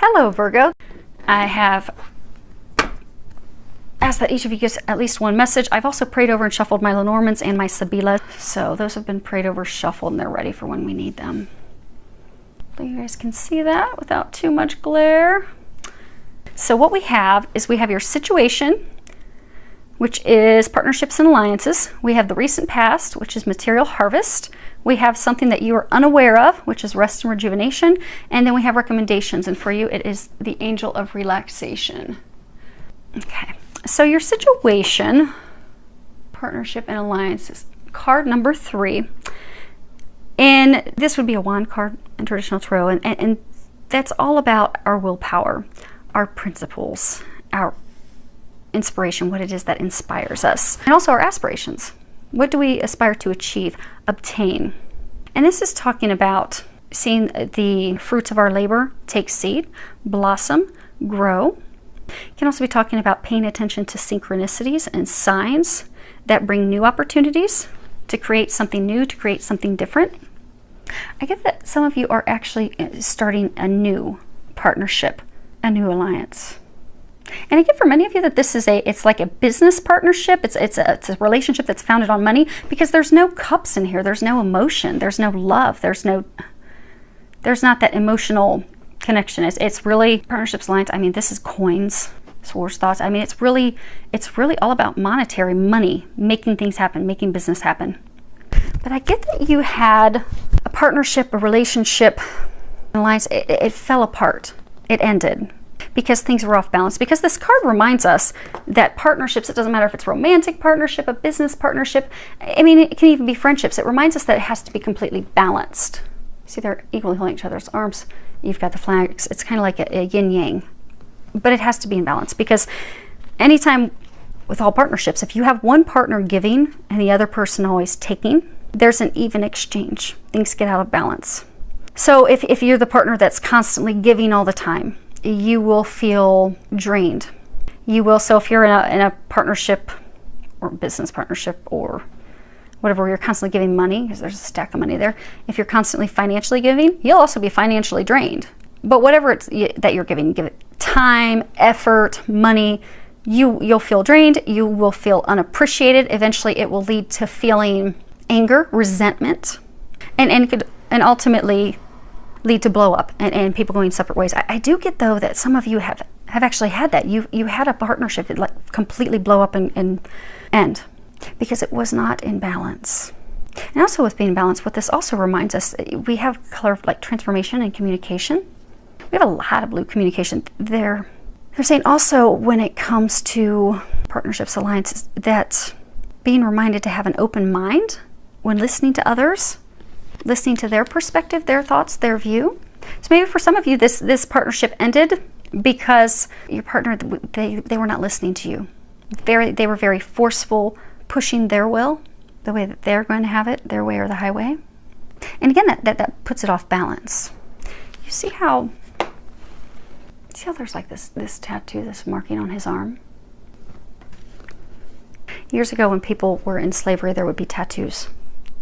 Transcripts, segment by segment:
Hello, Virgo. I have asked that each of you gets at least one message. I've also prayed over and shuffled my Lenormands and my Sibila. So those have been prayed over, shuffled, and they're ready for when we need them. So you guys can see that without too much glare. So what we have is we have your situation, which is partnerships and alliances. We have the recent past, which is material harvest. We have something that you are unaware of, which is rest and rejuvenation. And then we have recommendations. And for you, it is the angel of relaxation. Okay, so your situation, partnership and alliances, card number 3. And this would be a wand card in traditional tarot. And that's all about our willpower, our principles, our inspiration, what it is that inspires us, and also our aspirations. What do we aspire to achieve, obtain? And this is talking about seeing the fruits of our labor take seed, blossom, grow. It can also be talking about paying attention to synchronicities and signs that bring new opportunities to create something new, to create something different. I get that some of you are actually starting a new partnership, a new alliance. And I get for many of you that this is it's like a business partnership. It's a relationship that's founded on money, because there's no cups in here. There's no emotion. There's no love. There's not that emotional connection. It's really partnerships, alliance. I mean, this is coins, swords, thoughts. I mean, it's really all about monetary money, making things happen, making business happen. But I get that you had a partnership, a relationship, an alliance. It fell apart. It ended because things were off balance. Because this card reminds us that partnerships, it doesn't matter if it's romantic partnership, a business partnership, I mean, it can even be friendships. It reminds us that it has to be completely balanced. See, they're equally holding each other's arms. You've got the flags. It's kind of like a yin-yang. But it has to be in balance, because anytime with all partnerships, if you have one partner giving and the other person always taking, there's an even exchange. Things get out of balance. So if you're the partner that's constantly giving all the time, you will feel drained. You will. So if you're in a partnership or business partnership or whatever, you're constantly giving money, because there's a stack of money there. If you're constantly financially giving, you'll also be financially drained. But whatever it's that you're giving, give it time, effort, money, you'll feel drained. You will feel unappreciated. Eventually, it will lead to feeling anger, resentment, and ultimately lead to blow up and people going separate ways. I do get, though, that some of you have actually had that. You had a partnership that like completely blow up and end because it was not in balance. And also with being balanced, what this also reminds us, we have color of like transformation and communication. We have a lot of blue communication. They're saying also when it comes to partnerships, alliances, that being reminded to have an open mind when listening to others, listening to their perspective, their thoughts, their view. So maybe for some of you, this partnership ended because your partner, they were not listening to you. They were very forceful, pushing their will, the way that they're going to have it, their way or the highway. And again, that puts it off balance. You see how there's like this tattoo, this marking on his arm? Years ago when people were in slavery, there would be tattoos.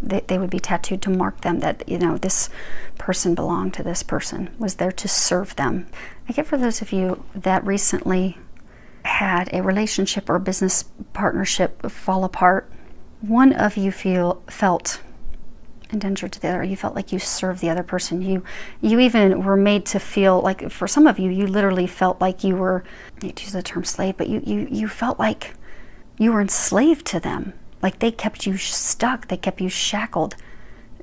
They would be tattooed to mark them that, this person belonged to this person, was there to serve them. I get for those of you that recently had a relationship or a business partnership fall apart, one of you felt indentured to the other. You felt like you served the other person. You even were made to feel like, for some of you, you literally felt like you were, I hate to use the term slave, but you felt like you were enslaved to them. Like they kept you stuck, they kept you shackled.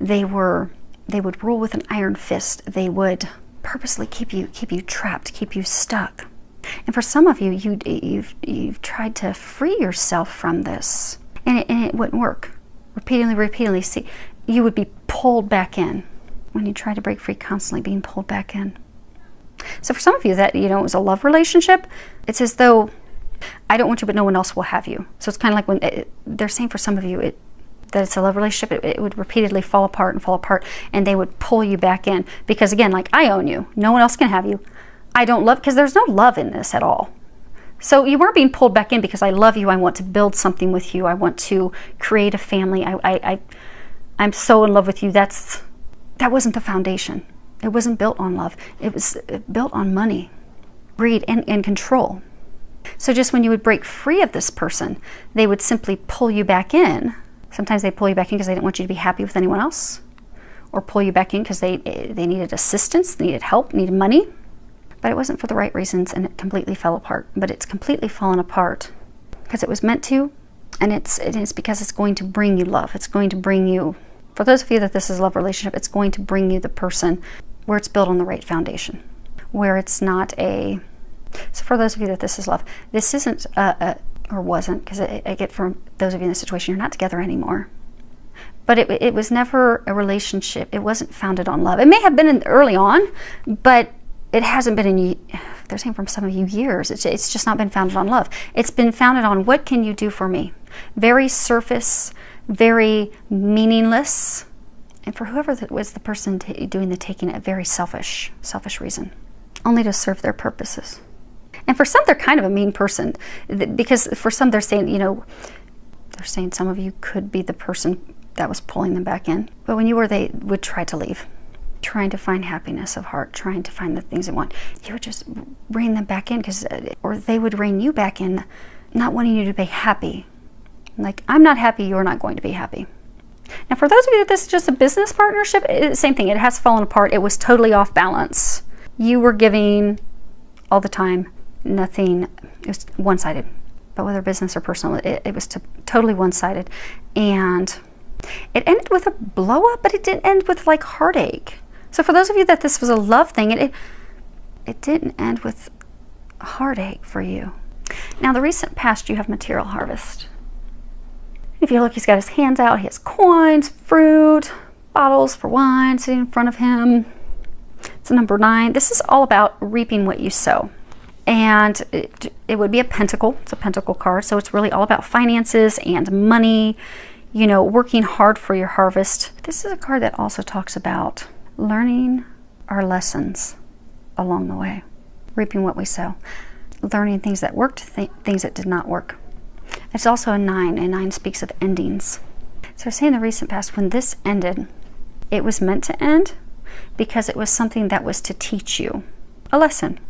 They would rule with an iron fist. They would purposely keep you trapped, keep you stuck. And for some of you, you've tried to free yourself from this, and it wouldn't work. Repeatedly, see, you would be pulled back in. When you try to break free, constantly being pulled back in. So for some of you, that it was a love relationship. It's as though, I don't want you, but no one else will have you. So it's kind of like when they're saying for some of you that it's a love relationship, it would repeatedly fall apart, and they would pull you back in. Because again, like, I own you. No one else can have you. I don't love, because there's no love in this at all. So you weren't being pulled back in because I love you. I want to build something with you. I want to create a family. I'm so in love with you. That wasn't the foundation. It wasn't built on love. It was built on money, greed, and control. So just when you would break free of this person, they would simply pull you back in. Sometimes they pull you back in because they didn't want you to be happy with anyone else, or pull you back in because they needed assistance, they needed help, needed money. But it wasn't for the right reasons, and it completely fell apart. But it's completely fallen apart because it was meant to, and it is because it's going to bring you love. It's going to bring you, for those of you that this is a love relationship, it's going to bring you the person where it's built on the right foundation, where it's not a, so for those of you that this is love, this isn't or wasn't, because I get from those of you in this situation, you're not together anymore. But it was never a relationship. It wasn't founded on love. It may have been early on, but it hasn't been in, they're saying from some of you, years. It's just not been founded on love. It's been founded on, what can you do for me? Very surface, very meaningless. And for whoever was the person doing the taking, a very selfish reason, only to serve their purposes. And for some, they're kind of a mean person, because for some, they're saying, they're saying some of you could be the person that was pulling them back in. But when you were, they would try to leave, trying to find happiness of heart, trying to find the things they want. You would just rein them back in, or they would rein you back in, not wanting you to be happy. Like, I'm not happy, you're not going to be happy. Now, for those of you that this is just a business partnership, same thing. It has fallen apart. It was totally off balance. You were giving all the time, nothing. It was one-sided. But whether business or personal, it was totally one-sided. And it ended with a blow-up, but it didn't end with like heartache. So for those of you that this was a love thing, it didn't end with heartache for you. Now, the recent past, you have material harvest. If you look, he's got his hands out. He has coins, fruit, bottles for wine sitting in front of him. It's number 9. This is all about reaping what you sow. And it would be a pentacle. It's a pentacle card. So it's really all about finances and money, working hard for your harvest. This is a card that also talks about learning our lessons along the way, reaping what we sow, learning things that worked, things that did not work. It's also a 9, and 9 speaks of endings. So say in the recent past, when this ended, it was meant to end because it was something that was to teach you a lesson.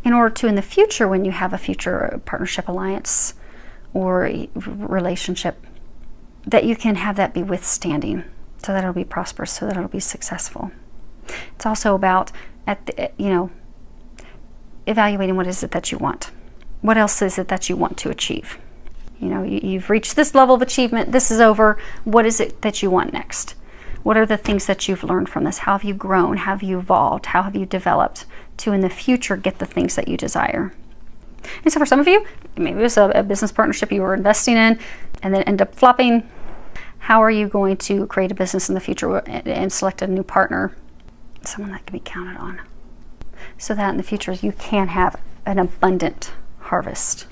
In order to, in the future, when you have a future partnership, alliance, or relationship, that you can have that be withstanding, so that it'll be prosperous, so that it'll be successful. It's also about, evaluating what is it that you want. What else is it that you want to achieve? You've reached this level of achievement. This is over. What is it that you want next? What are the things that you've learned from this? How have you grown? How have you evolved? How have you developed to, in the future, get the things that you desire? And so for some of you, maybe it was a business partnership you were investing in and then end up flopping. How are you going to create a business in the future and select a new partner? Someone that can be counted on, so that in the future you can have an abundant harvest.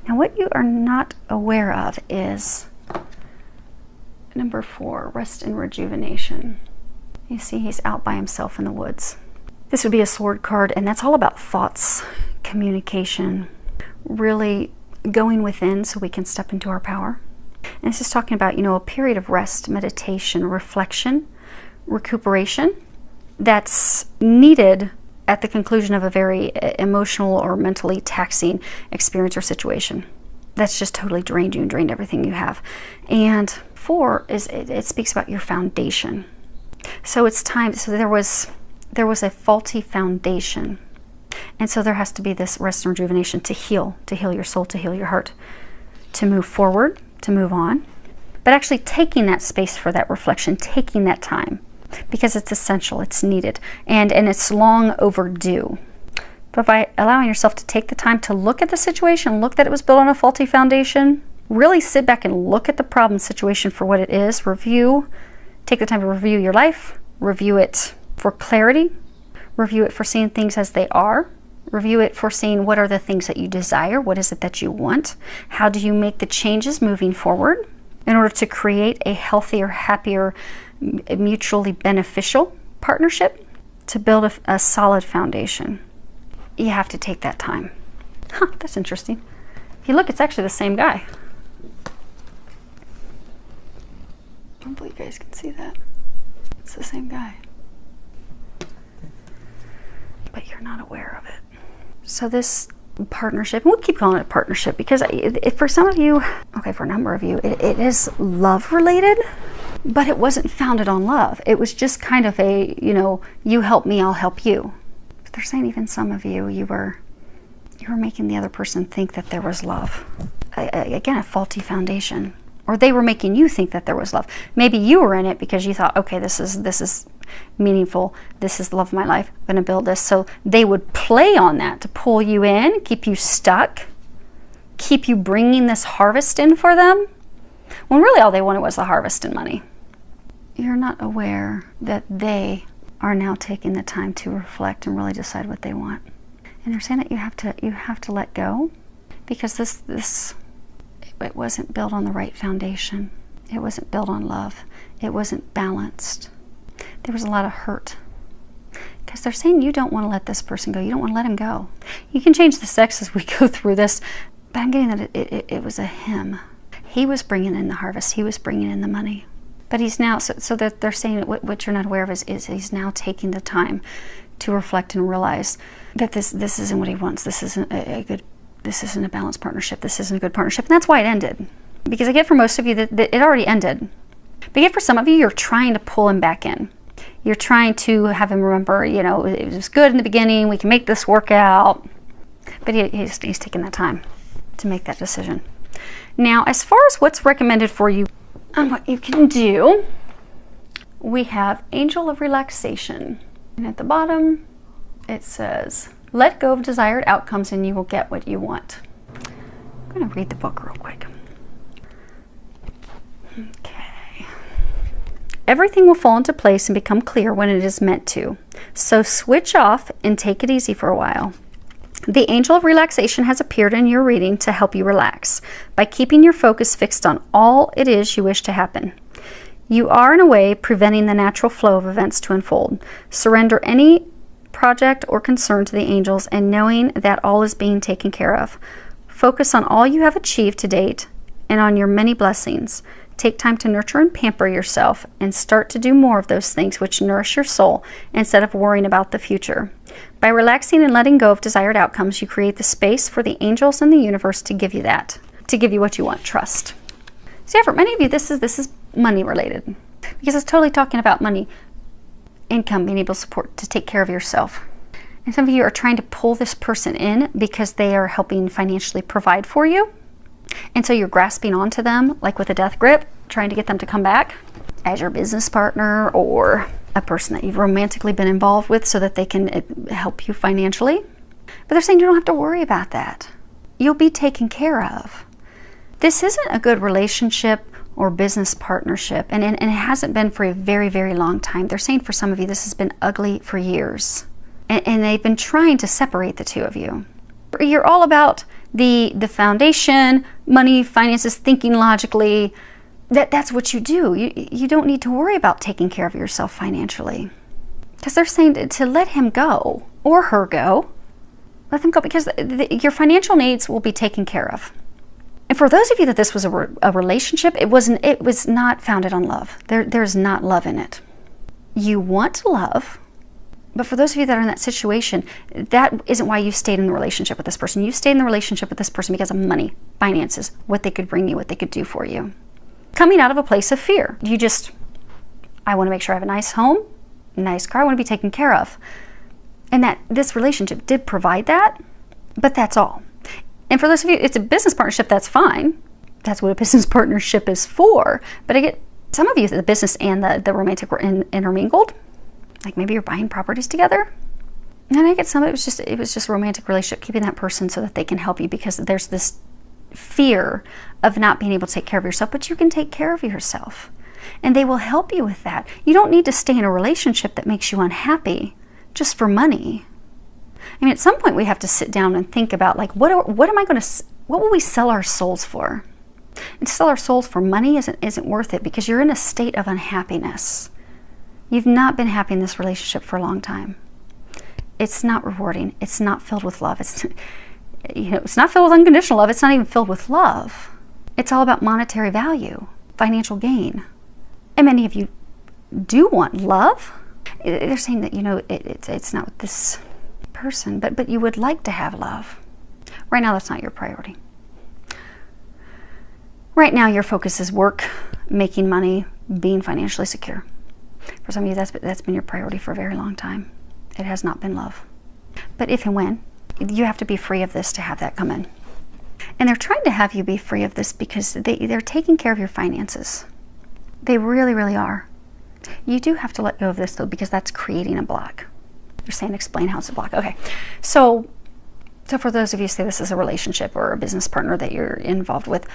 Now, what you are not aware of is number 4, rest and rejuvenation. You see, he's out by himself in the woods. This would be a sword card, and that's all about thoughts, communication, really going within so we can step into our power. And this is talking about, a period of rest, meditation, reflection, recuperation that's needed at the conclusion of a very emotional or mentally taxing experience or situation that's just totally drained you and drained everything you have. And 4 is, it speaks about your foundation. So it's time, so there was a faulty foundation. And so there has to be this rest and rejuvenation to heal your soul, to heal your heart, to move forward, to move on. But actually taking that space for that reflection, taking that time, because it's essential, it's needed, and it's long overdue. But by allowing yourself to take the time to look at the situation, look that it was built on a faulty foundation, really sit back and look at the problem situation for what it is, take the time to review your life, review it for clarity, review it for seeing things as they are, review it for seeing what are the things that you desire, what is it that you want, how do you make the changes moving forward in order to create a healthier, happier, mutually beneficial partnership, to build a solid foundation. You have to take that time. That's interesting. If you look, it's actually the same guy. Hopefully you guys can see that. It's the same guy. but you're not aware of it. So this partnership, we'll keep calling it a partnership because for some of you, okay, for a number of you, it is love related, but it wasn't founded on love. It was just kind of a, you know, you help me, I'll help you. But they're saying even some of you, you were making the other person think that there was love. Again, a faulty foundation. Or they were making you think that there was love. Maybe you were in it because you thought, okay, this is meaningful. This is the love of my life. I'm going to build this. So they would play on that to pull you in, keep you stuck, keep you bringing this harvest in for them, when really all they wanted was the harvest and money. You're not aware that they are now taking the time to reflect and really decide what they want. And they're saying that you have to let go because it wasn't built on the right foundation. It wasn't built on love. It wasn't balanced. There was a lot of hurt. Because they're saying you don't want to let this person go. You don't want to let him go. You can change the sex as we go through this, but I'm getting that it was a him. He was bringing in the harvest. He was bringing in the money. But he's now, so that they're saying that what you're not aware of is he's now taking the time to reflect and realize that this isn't what he wants. This isn't this isn't a balanced partnership. This isn't a good partnership. And that's why it ended. Because I get for most of you that it already ended. But I get for some of you, you're trying to pull him back in. You're trying to have him remember, you know, it was good in the beginning. We can make this work out. But he's taking that time to make that decision. Now, as far as what's recommended for you and what you can do, we have Angel of Relaxation. And at the bottom, it says, let go of desired outcomes and you will get what you want. I'm going to read the book real quick. Okay. Everything will fall into place and become clear when it is meant to. So switch off and take it easy for a while. The Angel of Relaxation has appeared in your reading to help you relax by keeping your focus fixed on all it is you wish to happen. You are, in a way, preventing the natural flow of events to unfold. Surrender any project or concern to the angels and knowing that all is being taken care of. Focus on all you have achieved to date and on your many blessings. Take time to nurture and pamper yourself and start to do more of those things which nourish your soul instead of worrying about the future. By relaxing and letting go of desired outcomes, you create the space for the angels and the universe to give you that, to give you what you want. Trust. So yeah, for many of you, this is money related because it's totally talking about money, income, being able to support, to take care of yourself. And some of you are trying to pull this person in because they are helping financially provide for you. And so you're grasping onto them like with a death grip, trying to get them to come back as your business partner or a person that you've romantically been involved with so that they can help you financially. But they're saying you don't have to worry about that. You'll be taken care of. This isn't a good relationship or business partnership, and it hasn't been for a very, very long time. They're saying for some of you this has been ugly for years, and they've been trying to separate the two of you. You're all about the foundation, money, finances, thinking logically. That's what you do. You don't need to worry about taking care of yourself financially, because they're saying to let him go or her go. Let them go because your financial needs will be taken care of. And for those of you that this was a relationship, it was not founded on love. There's not love in it. You want to love, but for those of you that are in that situation, that isn't why you stayed in the relationship with this person. You stayed in the relationship with this person because of money, finances, what they could bring you, what they could do for you. Coming out of a place of fear. I want to make sure I have a nice home, a nice car, I want to be taken care of. And that this relationship did provide that, but that's all. And for those of you, it's a business partnership, that's fine. That's what a business partnership is for. But I get some of you, the business and the romantic were intermingled. Like maybe you're buying properties together. And I get some of it was just a romantic relationship, keeping that person so that they can help you because there's this fear of not being able to take care of yourself, but you can take care of yourself. And they will help you with that. You don't need to stay in a relationship that makes you unhappy just for money. I mean, at some point we have to sit down and think about like, what will we sell our souls for? And to sell our souls for money isn't worth it because you're in a state of unhappiness. You've not been happy in this relationship for a long time. It's not rewarding. It's not filled with love. It's not filled with unconditional love. It's not even filled with love. It's all about monetary value, financial gain. And many of you do want love. They're saying that, it's not what this person, but you would like to have love. Right now, that's not your priority. Right now, your focus is work, making money, being financially secure. For some of you, that's been your priority for a very long time. It has not been love. But if and when, you have to be free of this to have that come in. And they're trying to have you be free of this because they're taking care of your finances. They really, really are. You do have to let go of this, though, because that's creating a block. They're saying, explain how it's a block. Okay, so for those of you who say this is a relationship or a business partner that you're involved with,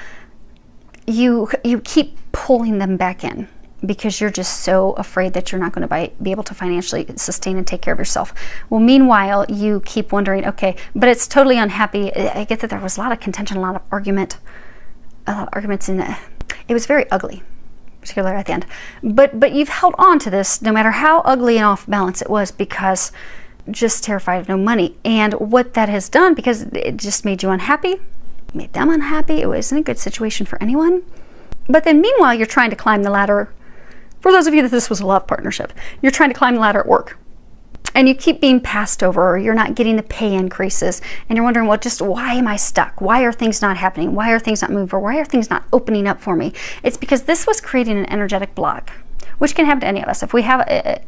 you keep pulling them back in because you're just so afraid that you're not going to be able to financially sustain and take care of yourself. Well, meanwhile, you keep wondering, okay, but it's totally unhappy. I get that there was a lot of contention, a lot of arguments in it. It was very ugly, particularly at the end. But you've held on to this no matter how ugly and off balance it was, because just terrified of no money. And what that has done, because it just made you unhappy, made them unhappy. It wasn't a good situation for anyone. But then meanwhile, you're trying to climb the ladder. For those of you that this was a love partnership, you're trying to climb the ladder at work. And you keep being passed over, or you're not getting the pay increases. And you're wondering, well, just why am I stuck? Why are things not happening? Why are things not moving? Or why are things not opening up for me? It's because this was creating an energetic block, which can happen to any of us. If we have a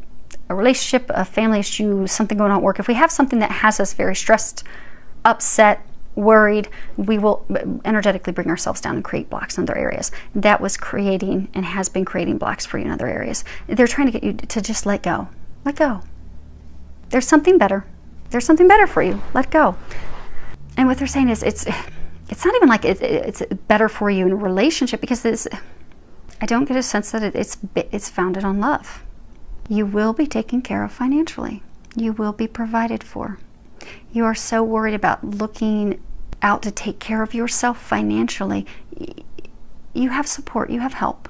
relationship, a family issue, something going on at work, if we have something that has us very stressed, upset, worried, we will energetically bring ourselves down and create blocks in other areas. That was creating and has been creating blocks for you in other areas. They're trying to get you to just let go. Let go. There's something better. There's something better for you. Let go. And what they're saying is it's not even like it's better for you in a relationship, because I don't get a sense that it's founded on love. You will be taken care of financially. You will be provided for. You are so worried about looking out to take care of yourself financially. You have support. You have help.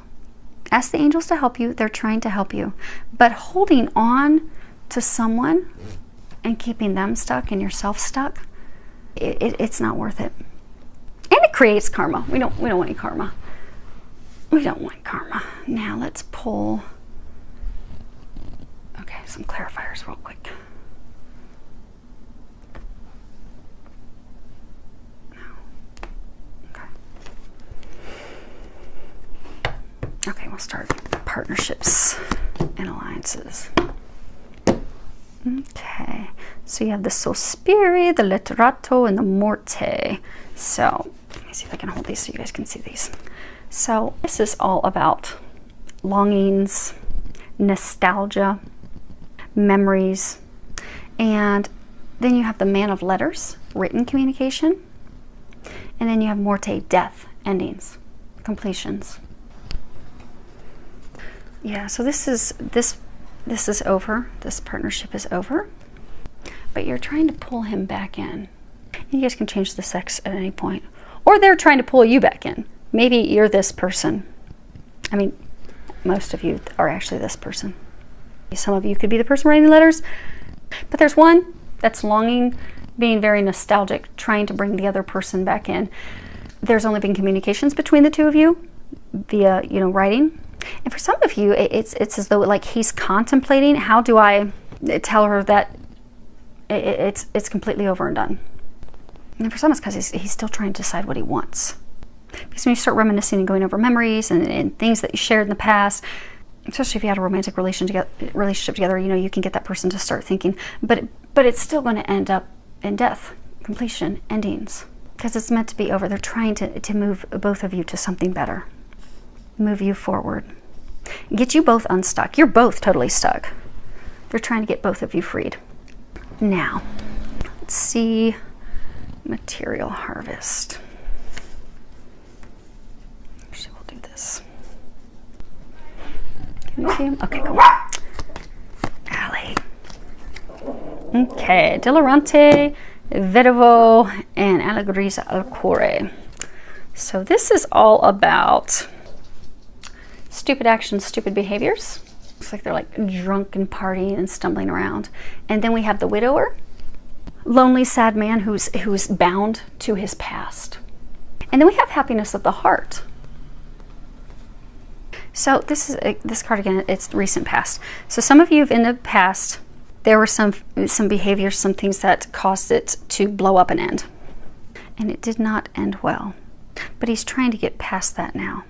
Ask the angels to help you. They're trying to help you. But holding on to someone and keeping them stuck and yourself stuck, it's not worth it. And it creates karma. We don't want any karma. We don't want karma. Now let's pull, okay, some clarifiers real quick. Okay, we'll start partnerships and alliances. Okay, so you have the Sospiri, the Letterato, and the Morte. So, let me see if I can hold these so you guys can see these. So, this is all about longings, nostalgia, memories, and then you have the Man of Letters, written communication, and then you have Morte, death, endings, completions. Yeah, so this is over. This partnership is over. But you're trying to pull him back in. And you guys can change the sex at any point. Or they're trying to pull you back in. Maybe you're this person. I mean, most of you are actually this person. Some of you could be the person writing the letters. But there's one that's longing, being very nostalgic, trying to bring the other person back in. There's only been communications between the two of you via, writing. And for some of you, it's as though like he's contemplating, how do I tell her that it's completely over and done. And for some, it's because he's still trying to decide what he wants. Because when you start reminiscing and going over memories and things that you shared in the past, especially if you had a romantic relationship together, you can get that person to start thinking, but it's still going to end up in death, completion, endings, because it's meant to be over. They're trying to move both of you to something better. Move you forward. Get you both unstuck. You're both totally stuck. They're trying to get both of you freed. Now, let's see material harvest. Actually, we'll do this. Can you see him? Okay, cool. Alley. Okay, Dilorante, Vedovo, and Allegrisa Alcore. So this is all about stupid actions, stupid behaviors. Looks like they're like drunk and partying and stumbling around. And then we have the widower, lonely, sad man who's bound to his past. And then we have happiness of the heart. So this card again, it's recent past. So some of you have in the past there were some behaviors, some things that caused it to blow up and end. And it did not end well. But he's trying to get past that now.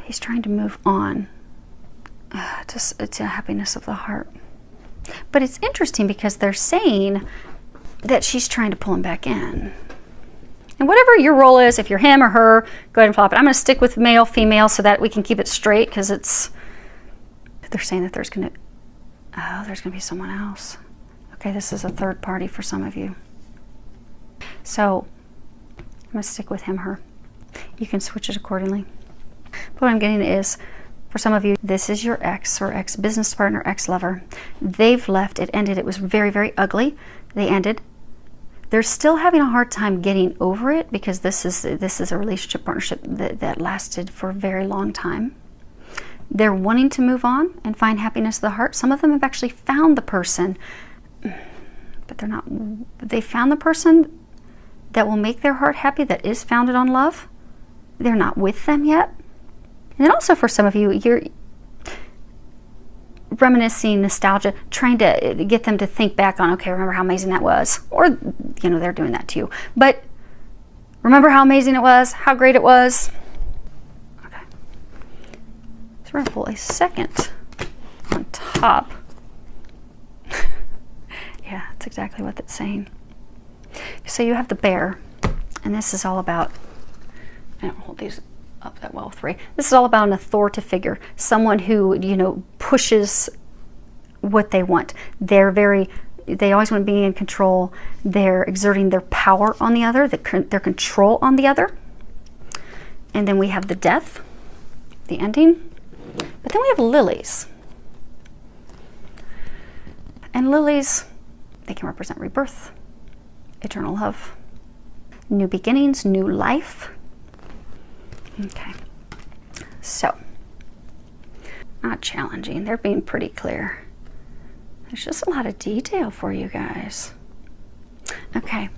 He's trying to move on to happiness of the heart. But it's interesting because they're saying that she's trying to pull him back in. And whatever your role is, if you're him or her, go ahead and flop it. I'm going to stick with male, female, so that we can keep it straight, because they're saying that there's going to be someone else. Okay, this is a third party for some of you. So I'm going to stick with him, her. You can switch it accordingly. But what I'm getting is, for some of you, this is your ex or ex-business partner, ex-lover. They've left. It ended. It was very, very ugly. They ended. They're still having a hard time getting over it, because this is a relationship partnership that lasted for a very long time. They're wanting to move on and find happiness of the heart. Some of them have actually found the person, but they're not. They found the person that will make their heart happy, that is founded on love. They're not with them yet. And then also for some of you, you're reminiscing, nostalgia, trying to get them to think back on, okay, remember how amazing that was. Or, you know, they're doing that to you. But remember how amazing it was, how great it was. Okay. So we're going to pull a second on top. Yeah, that's exactly what it's saying. So you have the bear, and this is all about, I don't hold these up that well, 3. This is all about an authoritative figure, someone who, you know, pushes what they want. They always want to be in control. They're exerting their power on the other, their control on the other. And then we have the death, the ending. But then we have lilies. And lilies, they can represent rebirth, eternal love, new beginnings, new life. Okay, so not challenging. They're being pretty clear. There's just a lot of detail for you guys. Okay,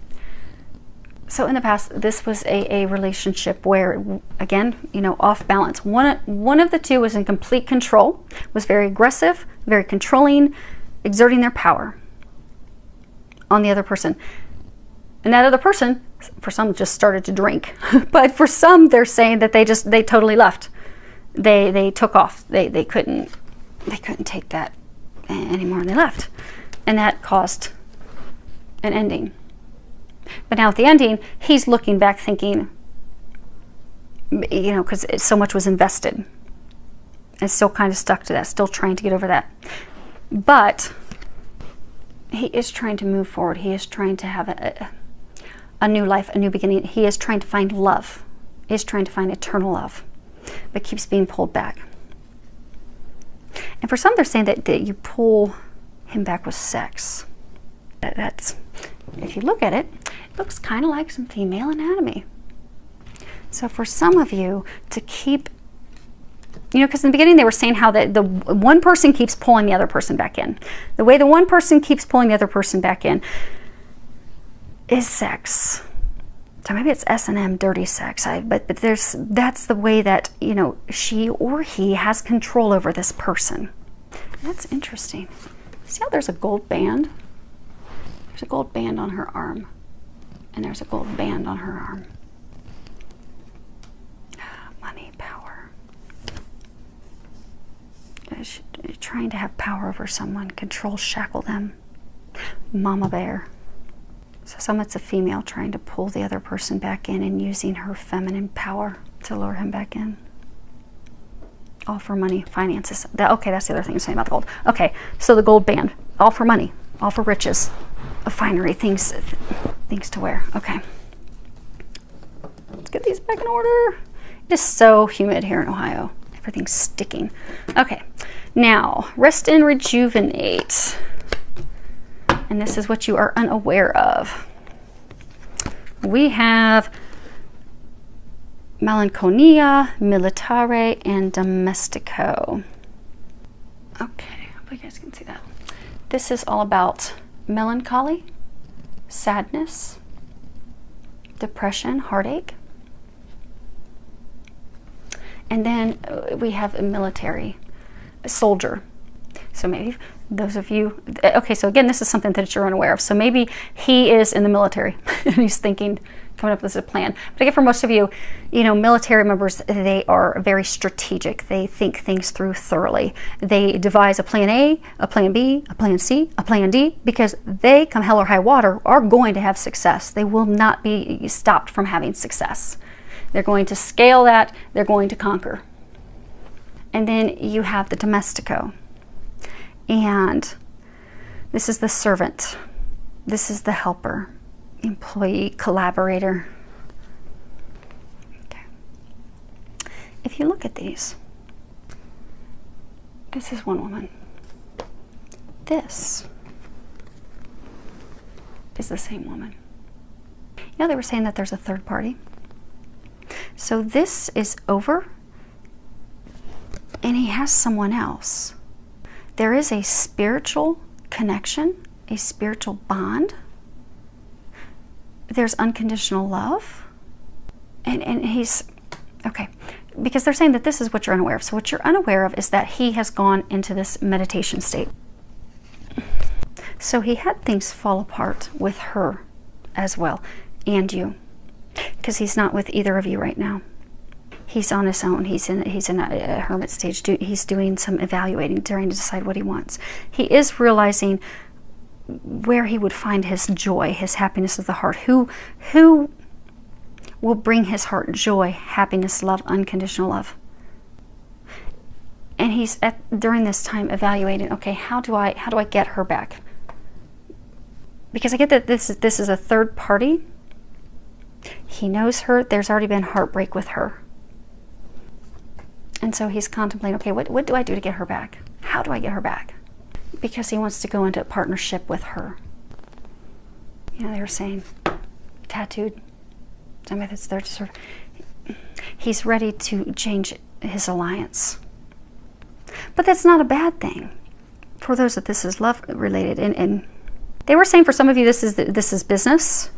so in the past, this was a relationship where, again, you know, off balance. One of the two was in complete control, was very aggressive, very controlling, exerting their power on the other person. And that other person, for some, just started to drink. But for some, they're saying that they totally left. They took off. They couldn't take that anymore, and they left. And that caused an ending. But now at the ending, he's looking back thinking, you know, because so much was invested. And still kind of stuck to that, still trying to get over that. But he is trying to move forward. He is trying to have a new life, a new beginning. He is trying to find love. He is trying to find eternal love, but keeps being pulled back. And for some, they're saying that you pull him back with sex. That's, if you look at it, it looks kind of like some female anatomy. So for some of you, to keep, you know, because in the beginning they were saying how the one person keeps pulling the other person back in. The way the one person keeps pulling the other person back in is sex. So maybe it's S&M, dirty sex. But that's the way that, you know, she or he has control over this person. And that's interesting. See how there's a gold band? There's a gold band on her arm. And there's a gold band on her arm. Money, power. She's trying to have power over someone, control, shackle them. Mama bear. So some, it's a female trying to pull the other person back in and using her feminine power to lure him back in. All for money, finances. Okay, that's the other thing I'm saying about the gold. Okay, so the gold band, all for money, all for riches, finery, things to wear. Okay. Let's get these back in order. It is so humid here in Ohio. Everything's sticking. Okay, now rest and rejuvenate. And this is what you are unaware of. We have Melancholia, Militare, and Domestico. Okay, I hope you guys can see that. This is all about melancholy, sadness, depression, heartache. And then we have a military, a soldier. So maybe Those of you, okay, so again, this is something that you're unaware of. So maybe he is in the military and he's thinking, coming up with a plan. But again, for most of you, you know, military members, they are very strategic. They think things through thoroughly. They devise a plan A, a plan B, a plan C, a plan D, because they, come hell or high water, are going to have success. They will not be stopped from having success. They're going to scale that. They're going to conquer. And then you have the domestico. And this is the servant. This is the helper, employee, collaborator. Okay. If you look at these, this is one woman. This is the same woman. You know, they were saying that there's a third party. So this is over, and he has someone else. There is a spiritual connection, a spiritual bond. There's unconditional love. And he's, okay, because they're saying that this is what you're unaware of. So what you're unaware of is that he has gone into this meditation state. So he had things fall apart with her as well, and you, because he's not with either of you right now. He's on his own. He's in a hermit stage. He's doing some evaluating, trying to decide what he wants. He is realizing where he would find his joy, his happiness of the heart. Who will bring his heart joy, happiness, love, unconditional love. And he's during this time evaluating, okay, how do I get her back? Because I get that this is a third party. He knows her. There's already been heartbreak with her. And so he's contemplating, okay, what do I do to get her back? How do I get her back? Because he wants to go into a partnership with her. You know, they were saying, tattooed. I mean, it's there to sort of, he's ready to change his alliance. But that's not a bad thing for those that this is love related. And they were saying for some of you, this is business.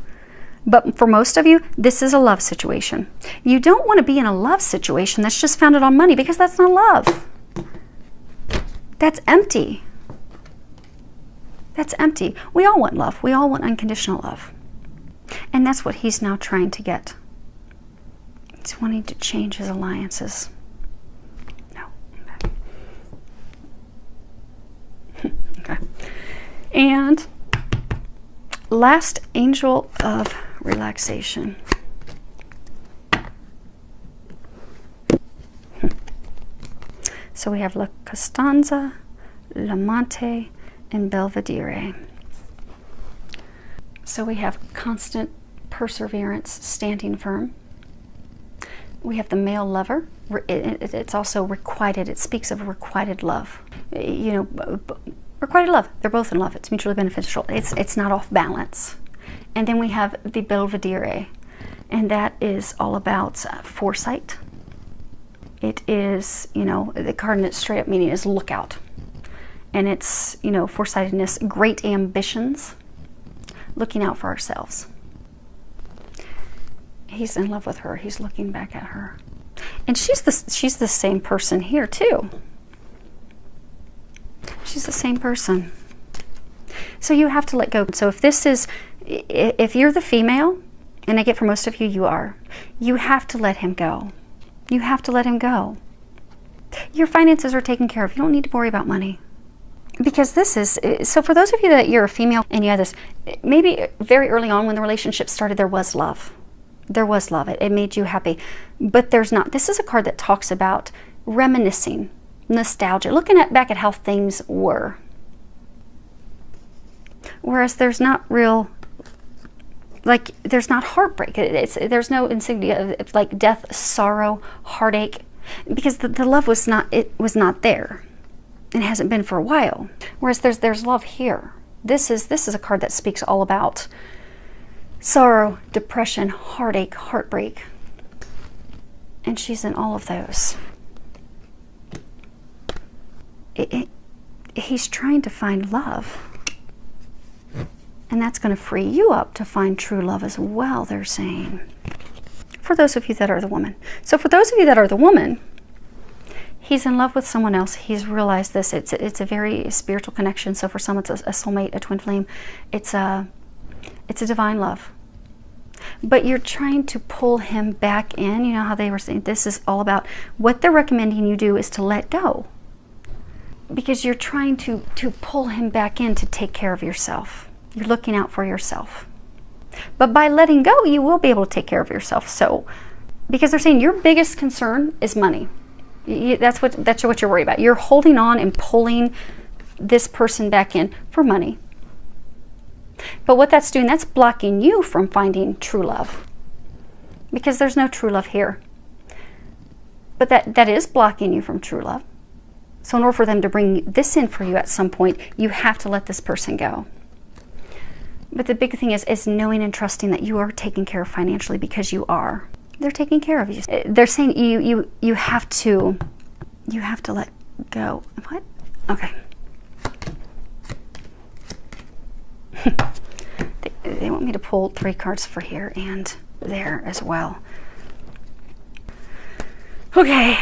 But for most of you, this is a love situation. You don't want to be in a love situation that's just founded on money, because that's not love. That's empty. That's empty. We all want love. We all want unconditional love. And that's what he's now trying to get. He's wanting to change his alliances. No. Okay. Okay. And last angel of relaxation. So we have La Costanza, L'Amante, and Belvedere. So we have constant perseverance, standing firm. We have the male lover. It's also requited. It speaks of requited love. You know, requited love. They're both in love. It's mutually beneficial. It's not off balance. And then we have the Belvedere, and that is all about foresight. It is, you know, the card in its straight up meaning is lookout. And it's, you know, foresightedness, great ambitions, looking out for ourselves. He's in love with her. He's looking back at her. And she's the same person here too. She's the same person. So you have to let go. So if you're the female, and I get for most of you, you have to let him go. You have to let him go. Your finances are taken care of. You don't need to worry about money. Because this is, so for those of you that you're a female and you have this, maybe very early on when the relationship started, there was love. There was love. It made you happy. But there's not. This is a card that talks about reminiscing, nostalgia, looking back at how things were. Whereas there's not real, like, there's not heartbreak. There's no insignia of like death, sorrow, heartache, because the love was not there. It hasn't been for a while. Whereas there's love here. This is a card that speaks all about sorrow, depression, heartache, heartbreak. And she's in all of those. He's trying to find love. And that's going to free you up to find true love as well, they're saying. For those of you that are the woman. So for those of you that are the woman, He's in love with someone else. He's realized this. It's a very spiritual connection. So for some, it's a soulmate, a twin flame. It's a divine love. But you're trying to pull him back in. You know how they were saying this is all about, what they're recommending you do is to let go. Because you're trying to pull him back in to take care of yourself. You're looking out for yourself. But by letting go, you will be able to take care of yourself. So, because they're saying your biggest concern is money. That's what you're worried about. You're holding on and pulling this person back in for money. But what that's doing, that's blocking you from finding true love. Because there's no true love here. But that is blocking you from true love. So in order for them to bring this in for you at some point, you have to let this person go. But the big thing is knowing and trusting that you are taken care of financially, because you are. They're taking care of you. They're saying you have to let go. What? Okay. They want me to pull 3 cards for here and there as well. Okay.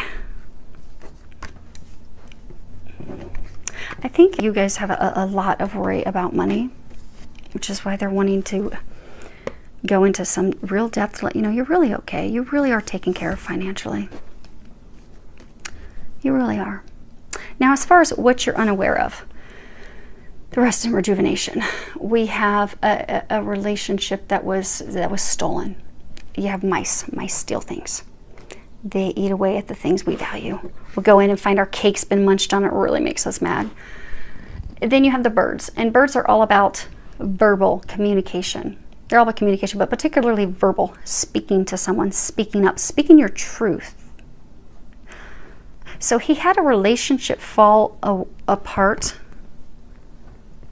I think you guys have a lot of worry about money, which is why they're wanting to go into some real depth to let you know you're really okay. You really are taken care of financially. You really are. Now, as far as what you're unaware of, the rest in rejuvenation, we have a relationship that was stolen. You have mice. Mice steal things. They eat away at the things we value. We'll go in and find our cake's been munched on. It really makes us mad. Then you have the birds, and birds are all about verbal communication. They're all about communication, but particularly verbal, speaking to someone, speaking up, speaking your truth. So he had a relationship fall apart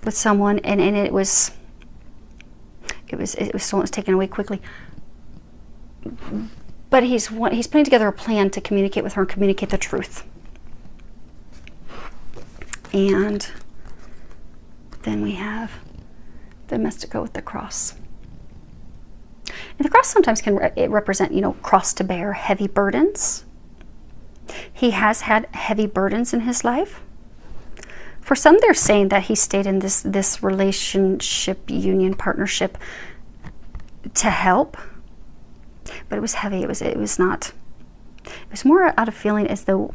with someone, and it was stolen, it was taken away quickly. But he's putting together a plan to communicate with her and communicate the truth. And then we have the Mystico with the cross. And the cross sometimes can represent, cross to bear, heavy burdens. He has had heavy burdens in his life. For some, they're saying that he stayed in this relationship, union, partnership to help. But it was heavy. It was not. It was more out of feeling as though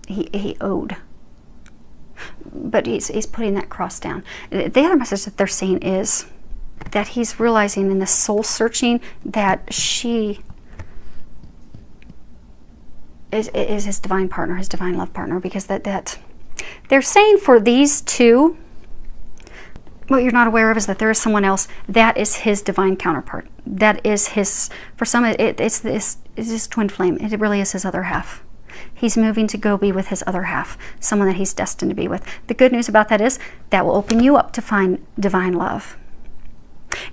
he owed. But he's putting that cross down. The other message that they're saying is that he's realizing in the soul searching that she is his divine partner, his divine love partner, because that they're saying for these two, what you're not aware of is that there is someone else that is his divine counterpart. That is his, for some it's his twin flame. It really is his other half. He's moving to go be with his other half, someone that he's destined to be with. The good news about that is that will open you up to find divine love.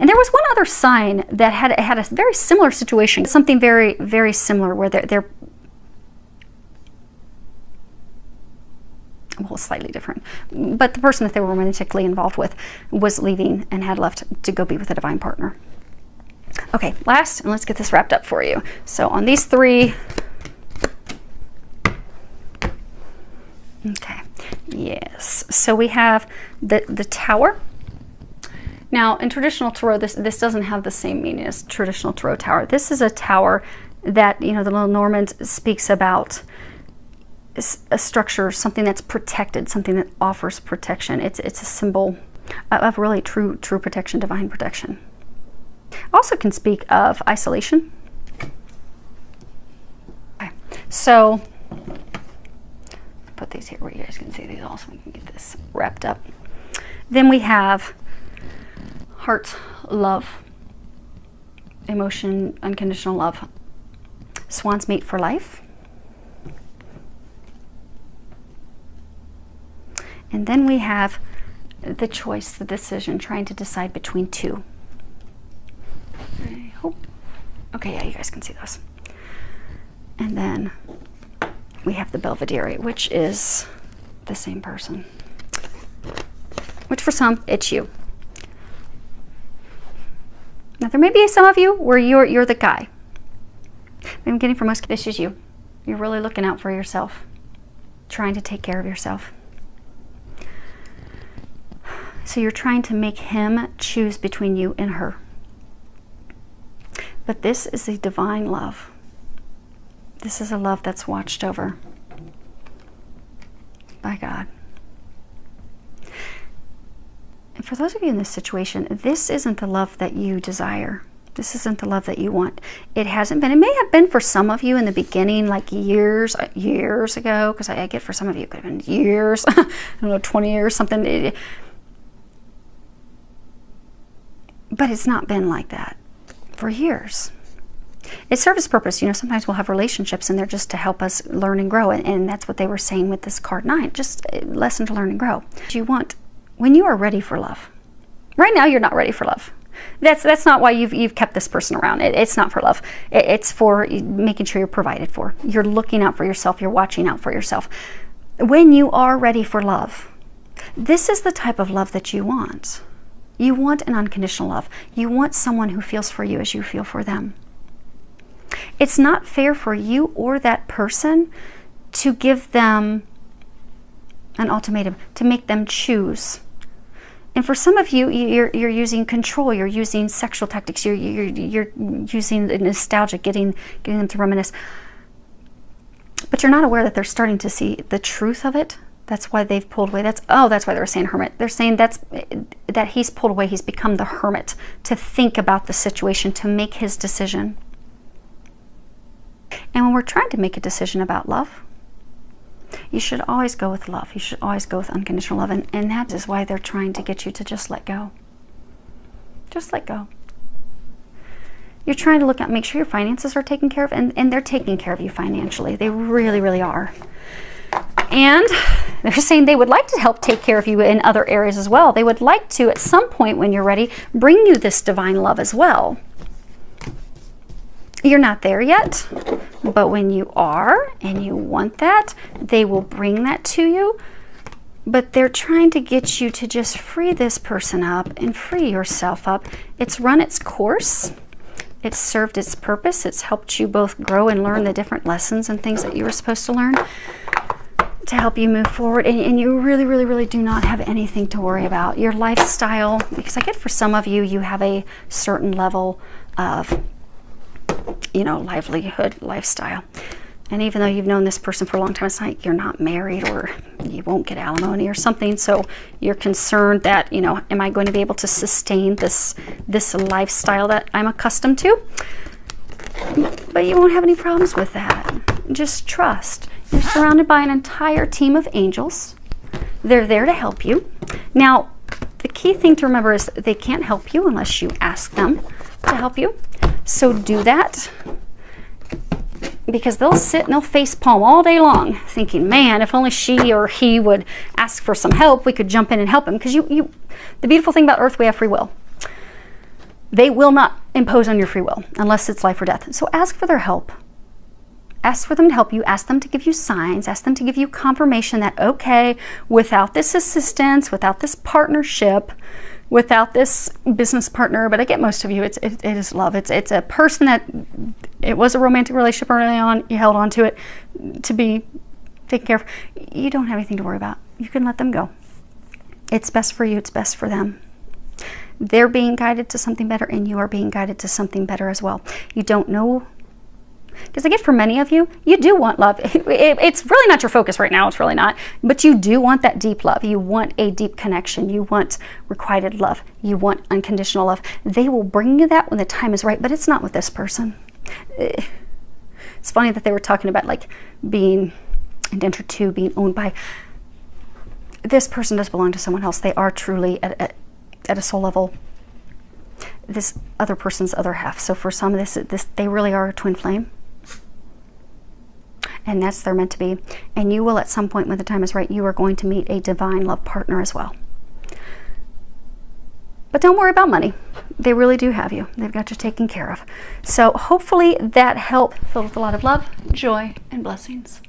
And there was one other sign that had a very similar situation, something very, very similar, where they're well, slightly different. But the person that they were romantically involved with was leaving and had left to go be with a divine partner. Okay, last, and let's get this wrapped up for you. So on these 3, okay, yes. So we have the Tower. Now, in traditional tarot, this doesn't have the same meaning as traditional tarot tower. This is a tower that, the little Normand speaks about a structure, something that's protected, something that offers protection. It's a symbol of really true protection, divine protection. Also can speak of isolation. Okay, so put these here where you guys can see these all, so we can get this wrapped up. Then we have heart, love, emotion, unconditional love. Swans mate for life. And then we have the choice, the decision, trying to decide between 2. I hope. Okay, yeah, you guys can see those. And then we have the Belvedere, which is the same person. Which for some, it's you. Now there may be some of you where you're the guy. I'm getting for most, this is you. You're really looking out for yourself, trying to take care of yourself. So you're trying to make him choose between you and her. But this is a divine love. This is a love that's watched over by God. And for those of you in this situation, this isn't the love that you desire. This isn't the love that you want. It hasn't been. It may have been for some of you in the beginning, like years ago, because I get for some of you it could have been years, I don't know, 20 years, something. But it's not been like that for years. It serves its purpose. You know, sometimes we'll have relationships and they're just to help us learn and grow. And that's what they were saying with this card 9, just a lesson to learn and grow. You want, when you are ready for love. Right now, you're not ready for love. That's not why you've kept this person around. It's not for love. It's for making sure you're provided for. You're looking out for yourself. You're watching out for yourself. When you are ready for love, this is the type of love that you want. You want an unconditional love. You want someone who feels for you as you feel for them. It's not fair for you or that person to give them an ultimatum, to make them choose. And for some of you, you're using control, you're using sexual tactics, you're using the nostalgia, getting them to reminisce. But you're not aware that they're starting to see the truth of it. That's why they've pulled away. That's why they were saying hermit. They're saying that he's pulled away, he's become the hermit to think about the situation, to make his decision. And when we're trying to make a decision about love, you should always go with love. You should always go with unconditional love. And that is why they're trying to get you to just let go. Just let go. You're trying to look at, make sure your finances are taken care of, and they're taking care of you financially. They really, really are. And they're saying they would like to help take care of you in other areas as well. They would like to, at some point when you're ready, bring you this divine love as well. You're not there yet, but when you are and you want that, they will bring that to you. But they're trying to get you to just free this person up and free yourself up. It's run its course. It's served its purpose. It's helped you both grow and learn the different lessons and things that you were supposed to learn to help you move forward. And you really, really, really do not have anything to worry about. Your lifestyle, because I get for some of you, you have a certain level of, you know, livelihood, lifestyle. And even though you've known this person for a long time, it's like you're not married or you won't get alimony or something. So you're concerned that, you know, am I going to be able to sustain this lifestyle that I'm accustomed to? But you won't have any problems with that. Just trust. You're surrounded by an entire team of angels. They're there to help you. Now, the key thing to remember is they can't help you unless you ask them to help you. So do that, because they'll sit and they'll face palm all day long thinking, man, if only she or he would ask for some help, we could jump in and help him. Because the beautiful thing about Earth, we have free will. They will not impose on your free will unless it's life or death. So ask for their help. Ask for them to help you. Ask them to give you signs. Ask them to give you confirmation that, okay, without this assistance, without this partnership, without this business partner, but I get most of you, it is love. It's a person that, it was a romantic relationship early on, you held on to it to be taken care of. You don't have anything to worry about. You can let them go. It's best for you, it's best for them. They're being guided to something better, and you are being guided to something better as well. You don't know, because I get for many of you, you do want love. It's really not your focus right now. It's really not. But you do want that deep love. You want a deep connection. You want requited love. You want unconditional love. They will bring you that when the time is right, but it's not with this person. It's funny that they were talking about like being indentured to, being owned by. This person does belong to someone else. They are truly at a soul level this other person's other half. So for some of this they really are a twin flame. And that's they're meant to be. And you will, at some point when the time is right, you are going to meet a divine love partner as well. But don't worry about money. They really do have you. They've got you taken care of. So hopefully that helped, filled with a lot of love, joy, and blessings.